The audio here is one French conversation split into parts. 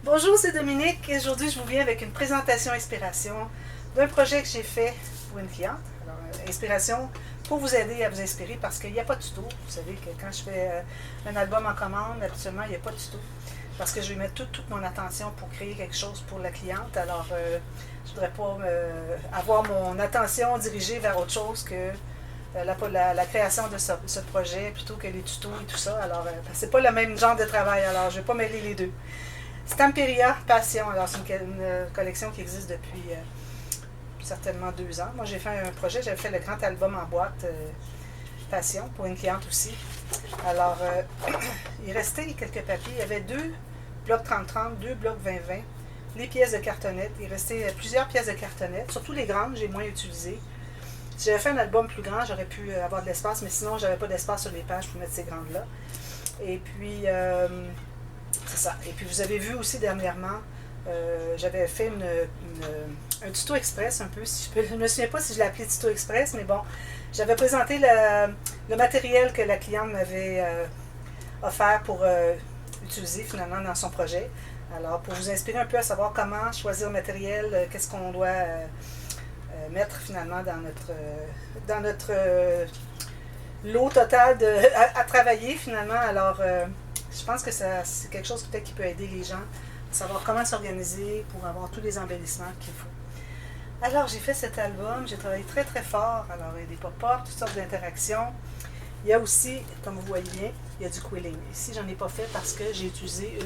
Bonjour, c'est Dominique et aujourd'hui je vous viens avec une présentation inspiration d'un projet que j'ai fait pour une cliente. Alors, inspiration pour vous aider à vous inspirer parce qu'il n'y a pas de tuto. Vous savez que quand je fais un album en commande, habituellement il n'y a pas de tuto parce que je vais mettre toute mon attention pour créer quelque chose pour la cliente. Alors, je ne voudrais pas avoir mon attention dirigée vers autre chose que la création de ce projet plutôt que les tutos et tout ça. Alors, c'est pas le même genre de travail, alors je ne vais pas mêler les deux. Stamperia Passion, alors c'est une collection qui existe depuis certainement 2 ans. Moi j'ai fait un projet, j'avais fait le grand album en boîte Passion pour une cliente aussi. Alors il restait quelques papiers, il y avait 2 blocs 30-30, 2 blocs 20-20, les pièces de cartonnette, il restait plusieurs pièces de cartonnette, surtout les grandes, j'ai moins utilisé. Si j'avais fait un album plus grand, j'aurais pu avoir de l'espace, mais sinon j'avais pas d'espace sur les pages pour mettre ces grandes-là. Et puis c'est ça. Et puis vous avez vu aussi dernièrement, j'avais fait un tuto express un peu, si je ne me souviens pas si je l'ai appelé tuto express, mais bon, j'avais présenté le matériel que la cliente m'avait offert pour utiliser finalement dans son projet. Alors pour vous inspirer un peu à savoir comment choisir le matériel, qu'est-ce qu'on doit mettre finalement dans notre lot total à travailler finalement. Alors je pense que c'est quelque chose peut-être qui peut aider les gens à savoir comment s'organiser pour avoir tous les embellissements qu'il faut. Alors, j'ai fait cet album, j'ai travaillé très très fort. Alors, il y a des pop-up, toutes sortes d'interactions. Il y a aussi, comme vous voyez bien, il y a du quilling. Ici, j'en ai pas fait parce que j'ai utilisé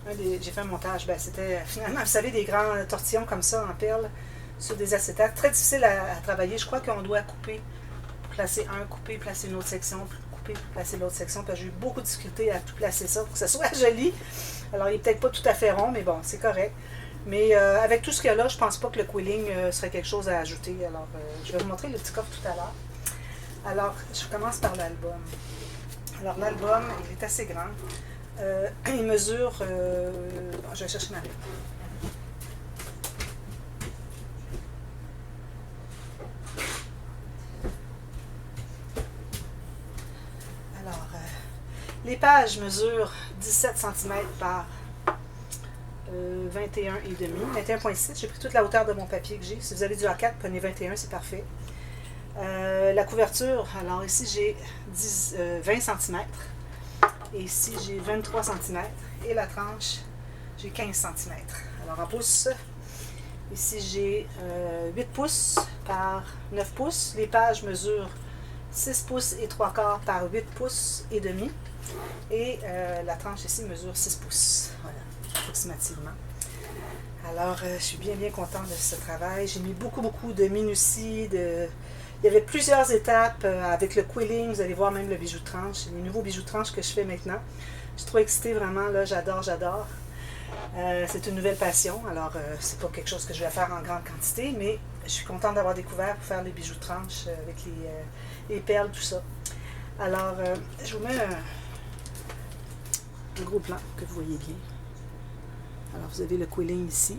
j'ai fait un montage. Ben, c'était finalement, vous savez, des grands tortillons comme ça en perles sur des acétates. Très difficile à travailler. Je crois qu'on doit couper, placer placer une autre section, placer l'autre section, parce que j'ai eu beaucoup de difficultés à tout placer ça pour que ça soit joli. Alors, il n'est peut-être pas tout à fait rond, mais bon, c'est correct. Mais avec tout ce qu'il y a là, je pense pas que le quilling serait quelque chose à ajouter. Alors, je vais vous montrer le petit coffre tout à l'heure. Alors, je commence par l'album. Alors, l'album, il est assez grand. Il mesure... je vais chercher ma règle. Les pages mesurent 17 cm par 21,5. 21,6. J'ai pris toute la hauteur de mon papier que j'ai. Si vous avez du A4, prenez 21, c'est parfait. La couverture, alors ici j'ai 20 cm. Et ici j'ai 23 cm. Et la tranche, j'ai 15 cm. Alors en pouces, ici j'ai 8 pouces par 9 pouces. Les pages mesurent 6 pouces et 3 quarts par 8 pouces et demi. Et la tranche ici mesure 6 pouces, voilà, approximativement. Alors, je suis bien contente de ce travail. J'ai mis beaucoup de minutie. Il y avait plusieurs étapes avec le quilling. Vous allez voir même le bijou de tranche, les nouveaux bijoux de tranche que je fais maintenant. Je suis trop excitée vraiment, là, j'adore. C'est une nouvelle passion. Alors, c'est pas quelque chose que je vais faire en grande quantité, mais je suis contente d'avoir découvert pour faire les bijoux de tranche avec les perles, tout ça. Alors, je vous mets un gros plan que vous voyez bien. Alors, vous avez le quilling ici,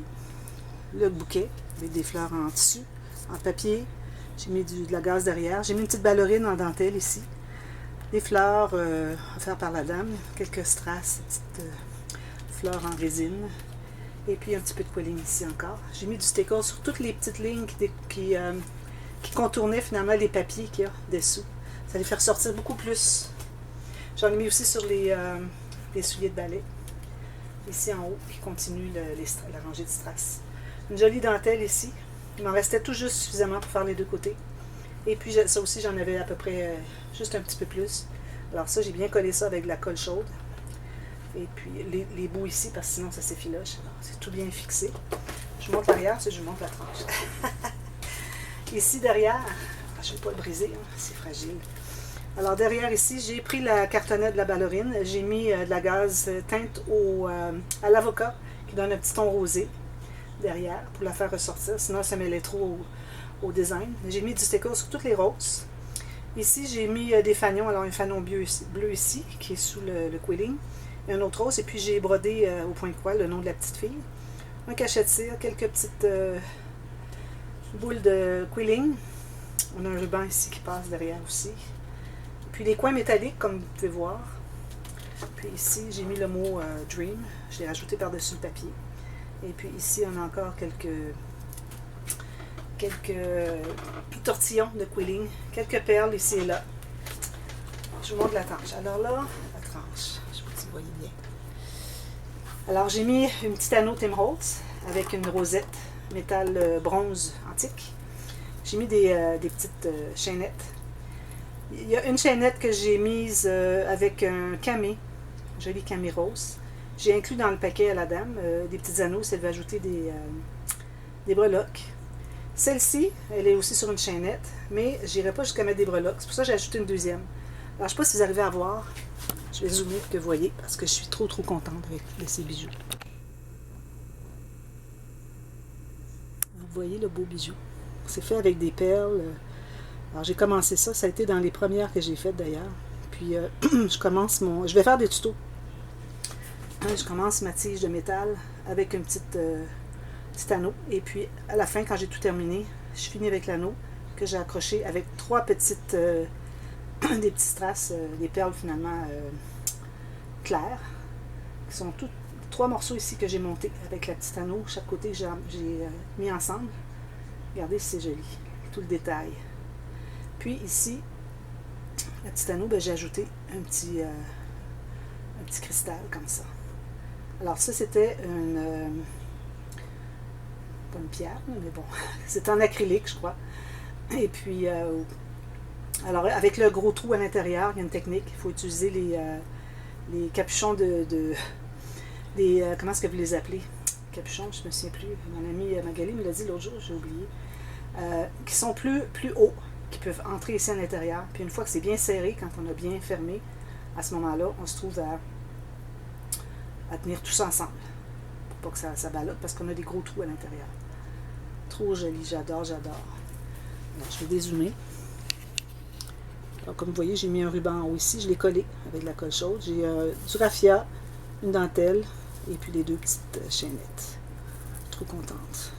le bouquet avec des fleurs en tissu, en papier. J'ai mis de la gaze derrière. J'ai mis une petite ballerine en dentelle ici. Des fleurs offertes par la dame, quelques strass, petites fleurs en résine. Et puis un petit peu de quilling ici encore. J'ai mis du sticker sur toutes les petites lignes qui contournaient finalement les papiers qu'il y a dessous. Ça les fait ressortir beaucoup plus. J'en ai mis aussi sur les souliers de ballet. Ici en haut, qui continue la rangée de strass. Une jolie dentelle ici. Il m'en restait tout juste suffisamment pour faire les deux côtés. Et puis ça aussi, j'en avais à peu près juste un petit peu plus. Alors ça, j'ai bien collé ça avec de la colle chaude. Et puis les bouts ici, parce que sinon ça s'effiloche. Alors c'est tout bien fixé. Je vous montre l'arrière, je vous montre la tranche. Ici derrière, je ne vais pas le briser, hein, c'est fragile. Alors derrière ici, j'ai pris la cartonnette de la ballerine, j'ai mis de la gaze teinte à l'avocat qui donne un petit ton rosé derrière pour la faire ressortir, sinon ça mêlait trop au design. J'ai mis du sticker sur toutes les roses. Ici, j'ai mis des fanions, alors un fanon bleu ici qui est sous le quilling, et un autre rose, et puis j'ai brodé au point de croix le nom de la petite fille. Un cachet de cire, quelques petites boules de quilling. On a un ruban ici qui passe derrière aussi. Puis les coins métalliques, comme vous pouvez voir. Puis ici, j'ai mis le mot Dream. Je l'ai rajouté par-dessus le papier. Et puis ici, on a encore quelques tortillons de quilling, quelques perles ici et là. Je vous montre la tranche. Alors là, la tranche, je sais pas si vous voyez bien. Alors j'ai mis une petite anneau Tim Holtz avec une rosette métal bronze antique. J'ai mis des petites chaînettes. Il y a une chaînette que j'ai mise avec un camé, un joli camé rose. J'ai inclus dans le paquet à la dame des petits anneaux, si elle veut ajouter des breloques. Celle-ci, elle est aussi sur une chaînette, mais je n'irai pas jusqu'à mettre des breloques. C'est pour ça que j'ai ajouté une deuxième. Alors, je ne sais pas si vous arrivez à voir. Je vais zoomer pour que vous voyez, parce que je suis trop contente de ces bijoux. Vous voyez le beau bijou. C'est fait avec des perles. Alors, j'ai commencé ça. Ça a été dans les premières que j'ai faites, d'ailleurs. Puis, je vais faire des tutos. Je commence ma tige de métal avec une petit anneau. Et puis, à la fin, quand j'ai tout terminé, je finis avec l'anneau que j'ai accroché avec trois petites, des petits strass, des perles finalement claires, qui sont toutes trois morceaux ici que j'ai montés avec la petite anneau. Chaque côté, j'ai mis ensemble. Regardez si c'est joli, tout le détail. Puis ici, la petite anneau, j'ai ajouté un petit cristal comme ça. Alors ça, c'était pas une pierre, mais bon, c'est en acrylique, je crois. Et puis, alors avec le gros trou à l'intérieur, il y a une technique. Il faut utiliser les capuchons comment est-ce que vous les appelez? Capuchons, je ne me souviens plus. Mon amie Magali me l'a dit l'autre jour, j'ai oublié. Qui sont plus hauts, qui peuvent entrer ici à l'intérieur. Puis une fois que c'est bien serré, quand on a bien fermé, à ce moment-là, on se trouve à tenir tous ensemble. Pour pas que ça ballotte, parce qu'on a des gros trous à l'intérieur. Trop joli, j'adore. Alors, je vais dézoomer. Alors, comme vous voyez, j'ai mis un ruban en haut ici, je l'ai collé avec de la colle chaude. J'ai du raffia, une dentelle, et puis les deux petites chaînettes. Trop contente.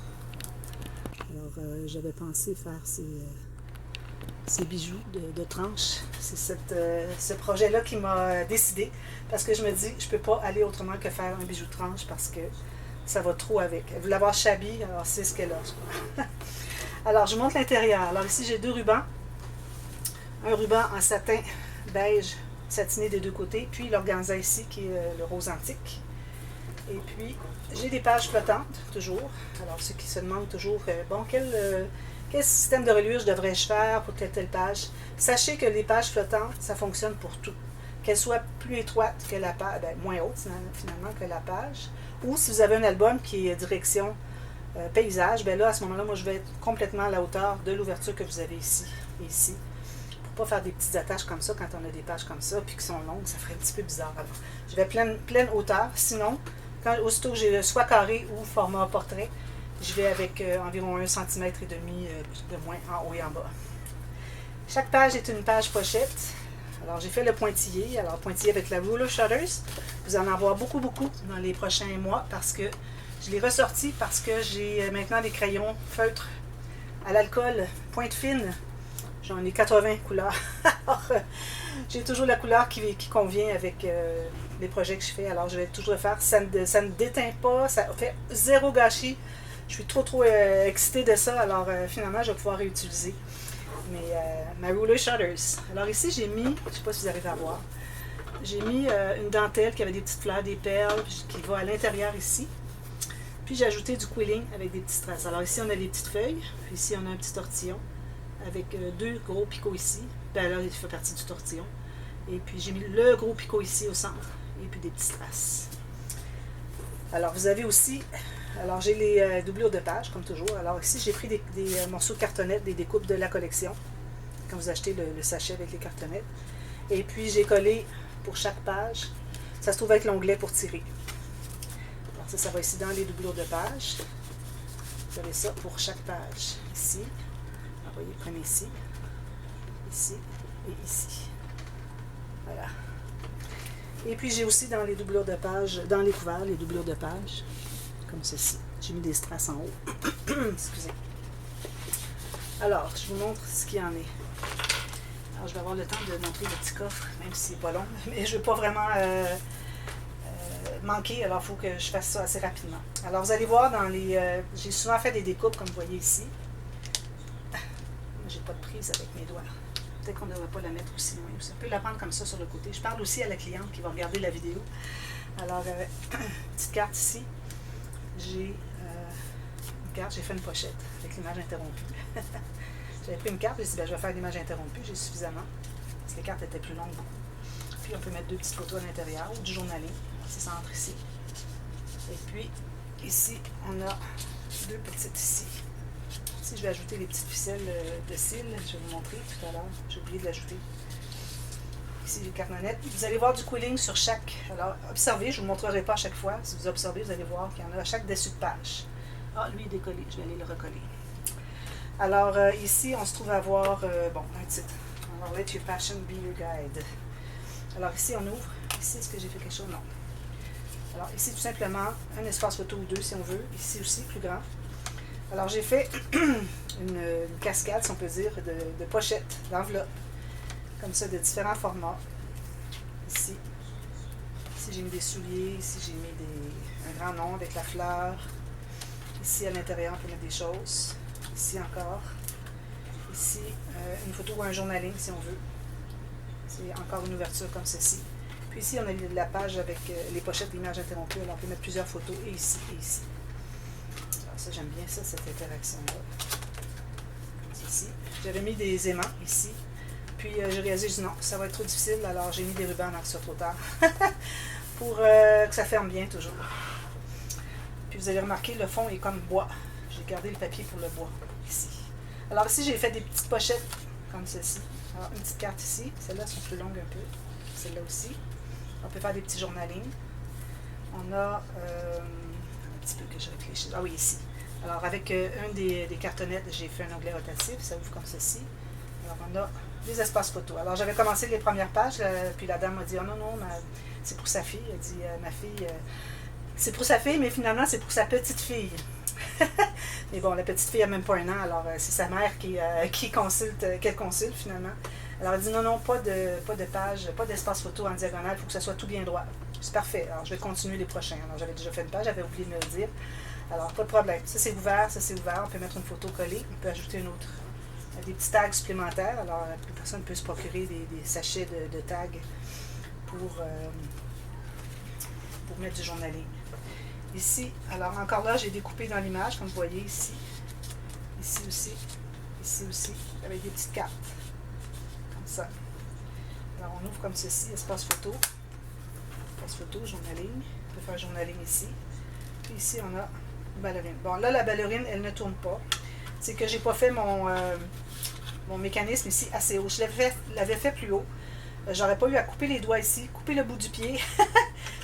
Alors, j'avais pensé faire ces bijoux de tranche. C'est ce projet-là qui m'a décidé, parce que je me dis, je ne peux pas aller autrement que faire un bijou de tranche, parce que ça va trop avec. Vous l'avoir shabby, alors c'est ce qu'elle a. Alors, je vous montre l'intérieur. Alors ici, j'ai deux rubans. Un ruban en satin beige satiné des deux côtés, puis l'organza ici, qui est le rose antique. Et puis, j'ai des pages flottantes, toujours. Alors, ceux qui se demandent toujours, bon, quel système de reliure je devrais-je faire pour telle page? Sachez que les pages flottantes, ça fonctionne pour tout. Qu'elles soient plus étroites que la page, moins hautes finalement que la page. Ou si vous avez un album qui est direction paysage, là, à ce moment-là, moi, je vais être complètement à la hauteur de l'ouverture que vous avez ici et ici. Pour ne pas faire des petites attaches comme ça quand on a des pages comme ça, puis qui sont longues, ça ferait un petit peu bizarre. Alors, je vais pleine hauteur. Sinon, aussitôt que j'ai soit carré ou format portrait, je vais avec environ 1,5 cm de moins en haut et en bas. Chaque page est une page pochette. Alors, j'ai fait le pointillé. Alors, pointillé avec la Ruler Shutters. Vous allez en avoir beaucoup dans les prochains mois parce que je l'ai ressorti parce que j'ai maintenant des crayons feutres à l'alcool, pointe fine. J'en ai 80 couleurs. Alors, j'ai toujours la couleur qui convient avec les projets que je fais. Alors, je vais toujours le faire. Ça ne déteint pas. Ça fait zéro gâchis. Je suis trop excitée de ça. Alors, finalement, je vais pouvoir réutiliser ma Ruler Shutters. Alors ici, j'ai mis, je ne sais pas si vous arrivez à voir, j'ai mis une dentelle qui avait des petites fleurs, des perles, qui va à l'intérieur ici. Puis j'ai ajouté du quilling avec des petites traces. Alors ici, on a les petites feuilles. Puis ici, on a un petit tortillon avec deux gros picots ici. Bien là, il fait partie du tortillon. Et puis j'ai mis le gros picot ici au centre. Et puis des petites traces. Alors vous avez aussi, alors j'ai les doublures de pages, comme toujours. Alors ici, j'ai pris des morceaux de cartonnettes, des découpes de la collection. Quand vous achetez le sachet avec les cartonnettes. Et puis j'ai collé pour chaque page. Ça se trouve avec l'onglet pour tirer. Alors ça va ici dans les doublures de pages. Vous avez ça pour chaque page. Ici. Alors, voyez, prenez ici. Ici et ici. Voilà. Et puis j'ai aussi dans les doublures de pages, dans les couverts, les doublures de pages, comme ceci. J'ai mis des strass en haut. Excusez. Alors, je vous montre ce qu'il y en est. Alors, je vais avoir le temps de montrer le petit coffre, même si c'est pas long. Mais je ne veux pas vraiment manquer, alors il faut que je fasse ça assez rapidement. Alors, vous allez voir dans les... j'ai souvent fait des découpes, comme vous voyez ici. J'ai pas de prise avec mes doigts. Peut-être qu'on ne devrait pas la mettre aussi loin. On peut la prendre comme ça sur le côté. Je parle aussi à la cliente qui va regarder la vidéo. Alors, petite carte ici. J'ai une carte, j'ai fait une pochette avec l'image interrompue. J'avais pris une carte, j'ai dit, ben, je vais faire l'image interrompue, j'ai suffisamment. Parce que les cartes étaient plus longues beaucoup. Puis, on peut mettre 2 petites photos à l'intérieur ou du journaling. C'est ça entre ici. Et puis, ici, on a 2 petites ici. Ici, je vais ajouter les petites ficelles de cils. Je vais vous montrer tout à l'heure. J'ai oublié de l'ajouter. Ici, les cartonnettes. Vous allez voir du quilling sur chaque... Alors, observez, je ne vous montrerai pas à chaque fois. Si vous observez, vous allez voir qu'il y en a à chaque dessus de page. Ah, lui est décollé. Je vais aller le recoller. Alors, ici, on se trouve à avoir... bon, un titre. Alors, Let Your Passion Be Your Guide. Alors, ici, on ouvre. Ici, est-ce que j'ai fait quelque chose? Non. Alors, ici, tout simplement, un espace photo ou 2, si on veut. Ici aussi, plus grand. Alors, j'ai fait une cascade, si on peut dire, de pochettes, d'enveloppes, comme ça, de différents formats. Ici, j'ai mis des souliers. Ici, j'ai mis un grand nom avec la fleur. Ici, à l'intérieur, on peut mettre des choses. Ici encore. Ici, une photo ou un journaling, si on veut. C'est encore une ouverture comme ceci. Puis ici, on a la page avec les pochettes d'images interrompues. Alors, on peut mettre plusieurs photos, et ici, et ici. Alors, ça, j'aime bien ça, cette interaction-là. Ici. J'avais mis des aimants, ici. Puis, j'ai réalisé, je dis non, ça va être trop difficile. Alors, j'ai mis des rubans avant que ce soit trop tard. Pour que ça ferme bien, toujours. Puis, vous allez remarquer, le fond est comme bois. J'ai gardé le papier pour le bois, ici. Alors, ici, j'ai fait des petites pochettes, comme ceci. Alors, une petite carte ici. Celles-là sont plus longues un peu. Celle-là aussi. On peut faire des petits journalings. On a un petit peu que je réfléchis. Ah oui, ici. Alors, avec un des cartonnettes, j'ai fait un onglet rotatif. Ça ouvre comme ceci. Alors, on a des espaces photos. Alors, j'avais commencé les premières pages, puis la dame m'a dit, oh non, non, c'est pour sa fille. Elle dit, ma fille, c'est pour sa fille, mais finalement, c'est pour sa petite fille. Mais bon, la petite fille n'a même pas 1 an, alors c'est sa mère qu'elle consulte finalement. Alors elle dit non, non, pas de page, pas d'espace photo en diagonale, il faut que ça soit tout bien droit. C'est parfait, alors je vais continuer les prochains. Alors j'avais déjà fait une page, j'avais oublié de me le dire. Alors pas de problème, ça c'est ouvert, on peut mettre une photo collée, on peut ajouter une autre. Des petits tags supplémentaires, alors la personne peut se procurer des sachets de tags pour mettre du journaling. Ici, alors encore là, j'ai découpé dans l'image, comme vous voyez ici. Ici aussi, avec des petites cartes. Comme ça. Alors on ouvre comme ceci, espace photo. Espace photo, journaling. On peut faire journaling ici. Puis ici, on a une ballerine. Bon, là, la ballerine, elle ne tourne pas. C'est que j'ai pas fait mon mécanisme ici assez haut. Je l'avais fait plus haut. J'aurais pas eu à couper les doigts ici, couper le bout du pied.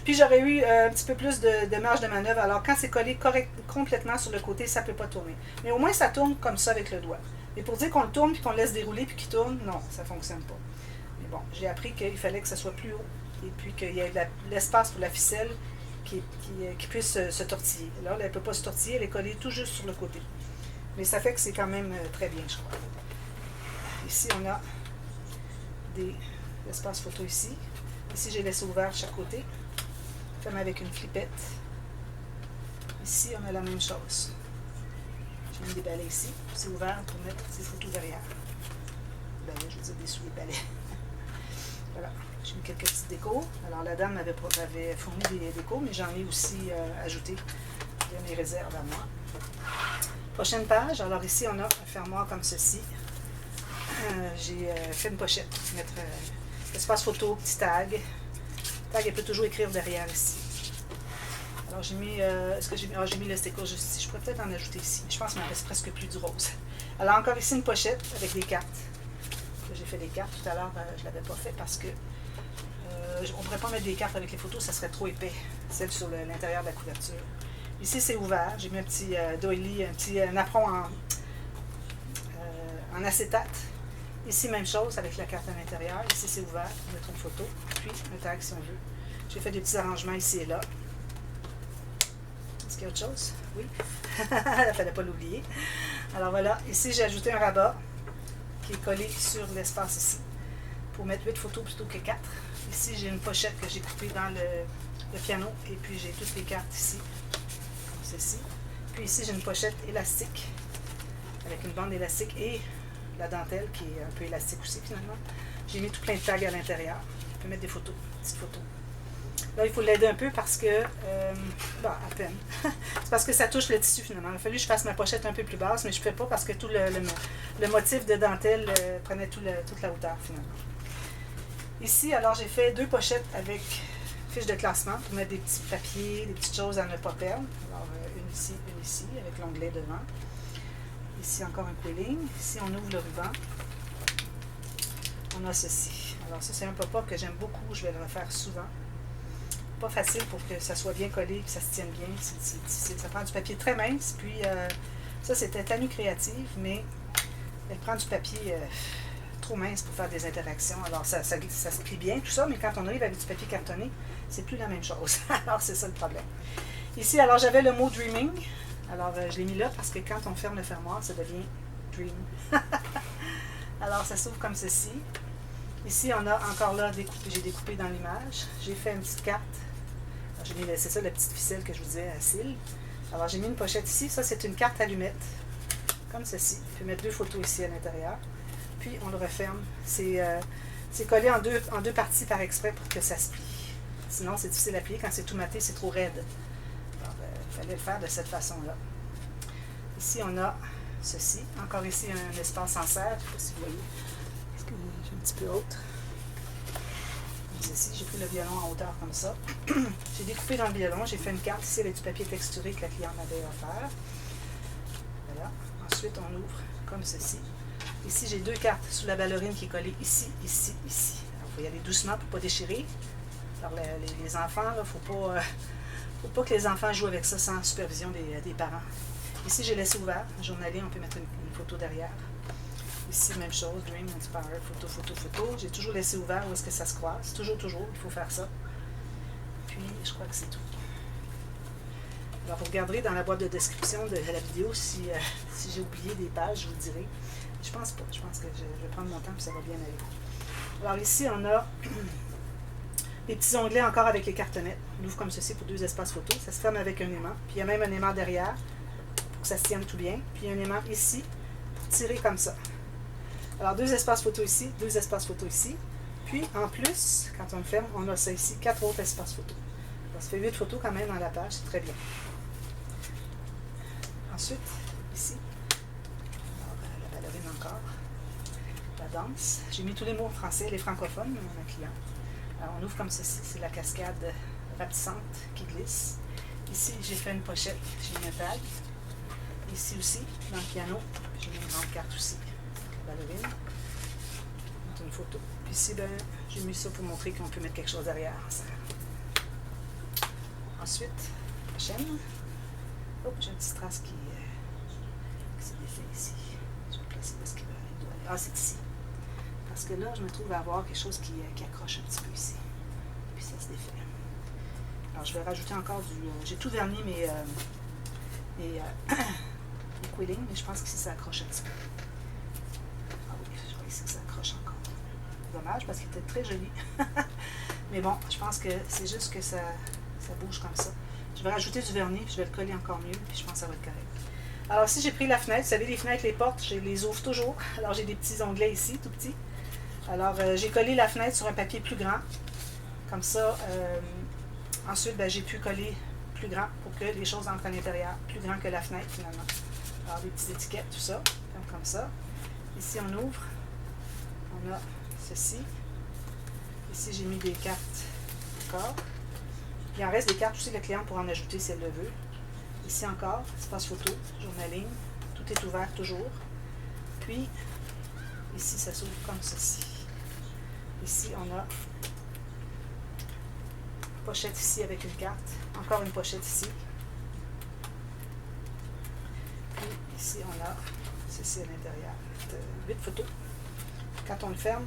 Puis j'aurais eu un petit peu plus de marge de manœuvre. Alors quand c'est collé complètement sur le côté, ça ne peut pas tourner. Mais au moins ça tourne comme ça avec le doigt. Mais pour dire qu'on le tourne puis qu'on le laisse dérouler puis qu'il tourne, non, ça ne fonctionne pas. Mais bon, j'ai appris qu'il fallait que ça soit plus haut. Et puis qu'il y ait l'espace pour la ficelle qui puisse se tortiller. Là, elle ne peut pas se tortiller, elle est collée tout juste sur le côté. Mais ça fait que c'est quand même très bien, je crois. Ici, on a des espaces photo ici. Ici, j'ai laissé ouvert chaque côté. Comme avec une clipette. Ici, on a la même chose. J'ai mis des balais ici. C'est ouvert pour mettre ces photos derrière. Balais, je veux dire des souliers balais. Voilà. J'ai mis quelques petites décos. Alors, la dame m'avait fourni des décos, mais j'en ai aussi ajouté de mes réserves à moi. Prochaine page. Alors, ici, on a un fermoir comme ceci. J'ai fait une pochette. Mettre espace photo, petit tag. Tag, elle peut toujours écrire derrière ici. Alors, j'ai mis, j'ai mis le sticker juste ici. Je pourrais peut-être en ajouter ici. Je pense qu'il m'en reste presque plus du rose. Alors, encore ici, une pochette avec des cartes. J'ai fait des cartes. Tout à l'heure, je ne l'avais pas fait parce que on ne pourrait pas mettre des cartes avec les photos, ça serait trop épais. Celle sur l'intérieur de la couverture. Ici, c'est ouvert. J'ai mis un petit doily, un petit napperon en acétate. Ici, même chose avec la carte à l'intérieur. Ici, c'est ouvert pour mettre une photo. Puis, un tag si on veut. J'ai fait des petits arrangements ici et là. Est-ce qu'il y a autre chose? Oui. Il ne fallait pas l'oublier. Alors voilà. Ici, j'ai ajouté un rabat qui est collé sur l'espace ici. pour mettre 8 photos plutôt que 4. Ici, j'ai une pochette que j'ai coupée dans le piano et puis j'ai toutes les cartes ici, comme ceci. Puis ici, j'ai une pochette élastique avec une bande élastique et la dentelle qui est un peu élastique aussi finalement. J'ai mis tout plein de tags à l'intérieur. On peut mettre des photos, des petites photos. Là, il faut l'aider un peu parce que, à peine, c'est parce que ça touche le tissu finalement. Il a fallu que je fasse ma pochette un peu plus basse, mais je ne fais pas parce que tout le motif de dentelle prenait toute la hauteur finalement. Ici, alors j'ai fait 2 pochettes avec fiches de classement pour mettre des petits papiers, des petites choses à ne pas perdre. Alors, une ici, avec l'onglet devant. Ici, encore un quilling. Ici, on ouvre le ruban. On a ceci. Alors, ça, c'est un pop-up que j'aime beaucoup. Je vais le refaire souvent. Pas facile pour que ça soit bien collé et que ça se tienne bien. C'est difficile. Ça prend du papier très mince. Puis, ça, c'était Tanu Créative, mais elle prend du papier trop mince pour faire des interactions. Alors, ça se plie bien, tout ça, mais quand on arrive avec du papier cartonné, c'est plus la même chose. Alors, c'est ça le problème. Ici, alors, j'avais le mot « dreaming ». Alors, je l'ai mis là parce que quand on ferme le fermoir, ça devient « dream ». Alors, ça s'ouvre comme ceci. Ici, on a encore là, j'ai découpé dans l'image. J'ai fait une petite carte. C'est ça, la petite ficelle que je vous disais à cils. Alors, j'ai mis une pochette ici. Ça, c'est une carte allumette, comme ceci. Je peux mettre 2 photos ici à l'intérieur. Puis, on le referme. C'est collé en deux parties par exprès pour que ça se plie. Sinon, c'est difficile à plier. Quand c'est tout maté, c'est trop raide. Alors, il fallait le faire de cette façon-là. Ici, on a ceci. Encore ici, un espace en serre. Je ne sais pas si vous voyez. Est-ce que j'ai un petit peu haute? Ici, j'ai pris le violon en hauteur comme ça. J'ai découpé dans le violon. J'ai fait une carte ici avec du papier texturé que la cliente m'avait offert. Voilà. Ensuite, on ouvre comme ceci. Ici, j'ai 2 cartes sous la ballerine qui est collée ici, ici, ici. Alors, il faut y aller doucement pour ne pas déchirer. Alors, les enfants, il ne faut pas que les enfants jouent avec ça sans supervision des parents. Ici, j'ai laissé ouvert. Journaling, on peut mettre une photo derrière. Ici, même chose. Dream, Inspire, photo, photo, photo. J'ai toujours laissé ouvert où est-ce que ça se croise. Toujours, il faut faire ça. Puis, je crois que c'est tout. Alors, vous regarderez dans la boîte de description de la vidéo si j'ai oublié des pages, je vous dirai. Je pense pas. Je pense que je vais prendre mon temps et ça va bien aller. Alors, ici, on a des petits onglets encore avec les cartonnettes. On ouvre comme ceci pour 2 espaces photo. Ça se ferme avec un aimant. Puis, il y a même un aimant derrière pour que ça se tienne tout bien. Puis, il y a un aimant ici pour tirer comme ça. Alors, 2 espaces photo ici, 2 espaces photo ici. Puis, en plus, quand on le ferme, on a ça ici, 4 autres espaces photo. Alors, ça fait 8 photos quand même dans la page, c'est très bien. Ensuite, ici, alors, la ballerine encore, la danse. J'ai mis tous les mots en français, les francophones, mon client. Alors, on ouvre comme ceci, c'est la cascade rapetissante qui glisse. Ici, j'ai fait une pochette, j'ai mis un tag. Ici aussi, dans le piano, j'ai mis une grande carte aussi. Ballerine. C'est une photo. Puis ici, j'ai mis ça pour montrer qu'on peut mettre quelque chose derrière. Ensuite, la chaîne. Oh, j'ai un petit strass qui s'est défait ici. Je vais le placer parce qu'il doit aller. Ah, c'est ici. Parce que là, je me trouve à avoir quelque chose qui accroche un petit peu ici. Puis ça se défait. Alors, je vais rajouter encore du... j'ai tout verni mes quilling, mais je pense qu'ici, ça accroche un petit peu. Ici que ça accroche encore. Dommage parce qu'il était très joli. Mais bon, je pense que c'est juste que ça bouge comme ça. Je vais rajouter du vernis, je vais le coller encore mieux, puis je pense que ça va être correct. Alors ici, j'ai pris la fenêtre. Vous savez, les fenêtres, les portes, je les ouvre toujours. Alors j'ai des petits onglets ici, tout petits. Alors j'ai collé la fenêtre sur un papier plus grand. Comme ça, ensuite, j'ai pu coller plus grand pour que les choses entrent à l'intérieur. Plus grand que la fenêtre, finalement. Alors des petites étiquettes, tout ça, comme ça. Ici, on ouvre. On a ceci. Ici, j'ai mis des cartes encore. Il en reste des cartes aussi, le client pour en ajouter si elle le veut. Ici encore, espace photo, journaling. Tout est ouvert toujours. Puis, ici, ça s'ouvre comme ceci. Ici, on a une pochette ici avec une carte. Encore une pochette ici. Puis, ici, on a ceci à l'intérieur. 8 photos. Quand on le ferme,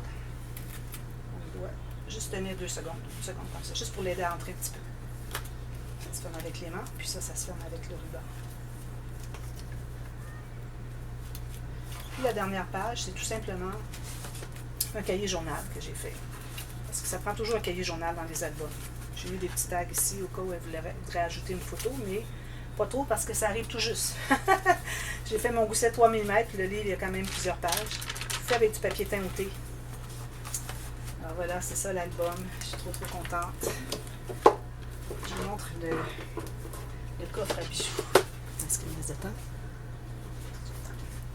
on doit juste tenir 2 secondes. 2 secondes comme ça, juste pour l'aider à entrer un petit peu. Ça se ferme avec les mains, puis ça se ferme avec le ruban. Puis la dernière page, c'est tout simplement un cahier journal que j'ai fait. Parce que ça prend toujours un cahier journal dans les albums. J'ai mis des petits tags ici au cas où elle voudrait ajouter une photo, mais pas trop parce que ça arrive tout juste. J'ai fait mon gousset 3 mm, puis le livre, il y a quand même plusieurs pages. Fait avec du papier teinté. Alors voilà, c'est ça l'album. Je suis trop contente. Je vous montre le coffre à bijoux. Est-ce qu'il me reste de temps?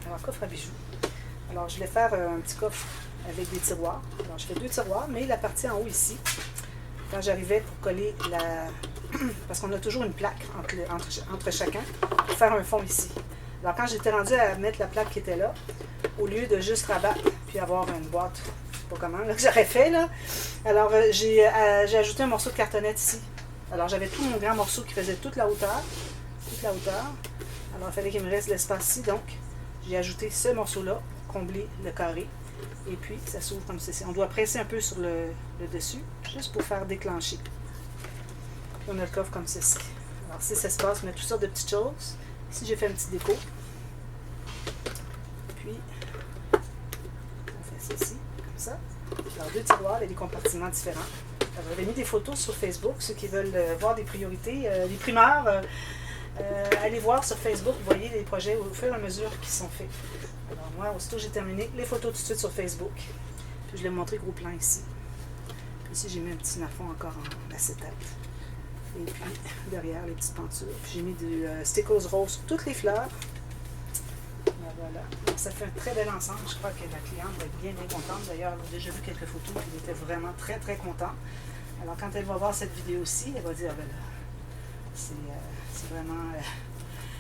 Alors, coffre à bijoux. Alors, je voulais faire un petit coffre avec des tiroirs. Alors, je fais 2 tiroirs, mais la partie en haut ici, quand j'arrivais pour coller la... Parce qu'on a toujours une plaque entre chacun, pour faire un fond ici. Alors, quand j'étais rendue à mettre la plaque qui était là, au lieu de juste rabattre, puis avoir une boîte, je sais pas comment, là, que j'aurais fait, là. Alors, j'ai ajouté un morceau de cartonnette ici. Alors, j'avais tout mon grand morceau qui faisait toute la hauteur. Alors, il fallait qu'il me reste l'espace ici, donc j'ai ajouté ce morceau-là pour combler le carré. Et puis, ça s'ouvre comme ceci. On doit presser un peu sur le dessus, juste pour faire déclencher. Puis, on a le coffre comme ceci. Alors, 6 espaces, on a toutes sortes de petites choses. Ici, j'ai fait un petit déco. Puis, on fait ceci, comme ça. Alors, 2 tiroirs et des compartiments différents. J'avais mis des photos sur Facebook, ceux qui veulent voir des priorités, des primeurs. Allez voir sur Facebook, vous voyez les projets au fur et à mesure qui sont faits. Alors moi, aussitôt j'ai terminé, les photos tout de suite sur Facebook. Puis je l'ai montré gros plan ici. Puis ici, j'ai mis un petit nafon encore en acétate. Et puis derrière, les petites pentures. Puis j'ai mis du stickers rose sur toutes les fleurs. Ben voilà. Donc, ça fait un très bel ensemble. Je crois que la cliente va être bien contente. D'ailleurs, elle a déjà vu quelques photos. Elle était vraiment très contente. Alors quand elle va voir cette vidéo-ci, elle va dire, ben là, c'est vraiment...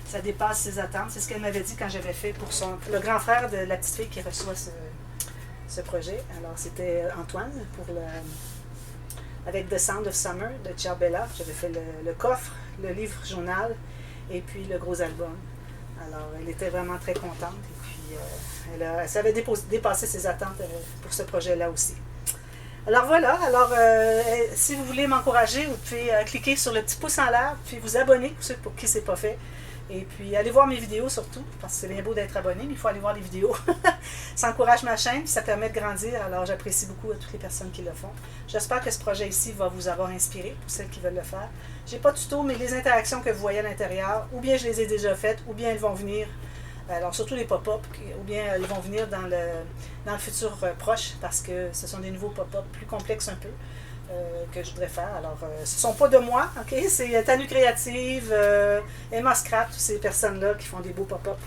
ça dépasse ses attentes. C'est ce qu'elle m'avait dit quand j'avais fait pour le grand frère de la petite fille qui reçoit ce projet. Alors, c'était Antoine avec The Sound of Summer de Ciarbella. J'avais fait le coffre, le livre journal et puis le gros album. Alors, elle était vraiment très contente. Et puis, ça avait dépassé ses attentes pour ce projet-là aussi. Alors voilà, si vous voulez m'encourager, vous pouvez cliquer sur le petit pouce en l'air, puis vous abonner, pour ceux pour qui c'est pas fait. Et puis allez voir mes vidéos surtout, parce que c'est bien beau d'être abonné, mais il faut aller voir les vidéos. Ça encourage ma chaîne, puis ça permet de grandir, alors j'apprécie beaucoup toutes les personnes qui le font. J'espère que ce projet ici va vous avoir inspiré, pour celles qui veulent le faire. J'ai pas de tuto, mais les interactions que vous voyez à l'intérieur, ou bien je les ai déjà faites, ou bien elles vont venir. Alors surtout les pop-up, ou bien ils vont venir dans le futur proche, parce que ce sont des nouveaux pop-up plus complexes un peu, que je voudrais faire. Alors, ce ne sont pas de moi, ok? C'est Tanu Créative, Emma Scrap, toutes ces personnes-là qui font des beaux pop-up.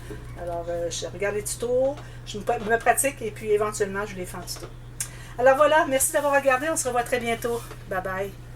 Alors, je regarde les tutos, je me pratique, et puis éventuellement, je les fais en tuto. Alors voilà, merci d'avoir regardé, on se revoit très bientôt. Bye bye!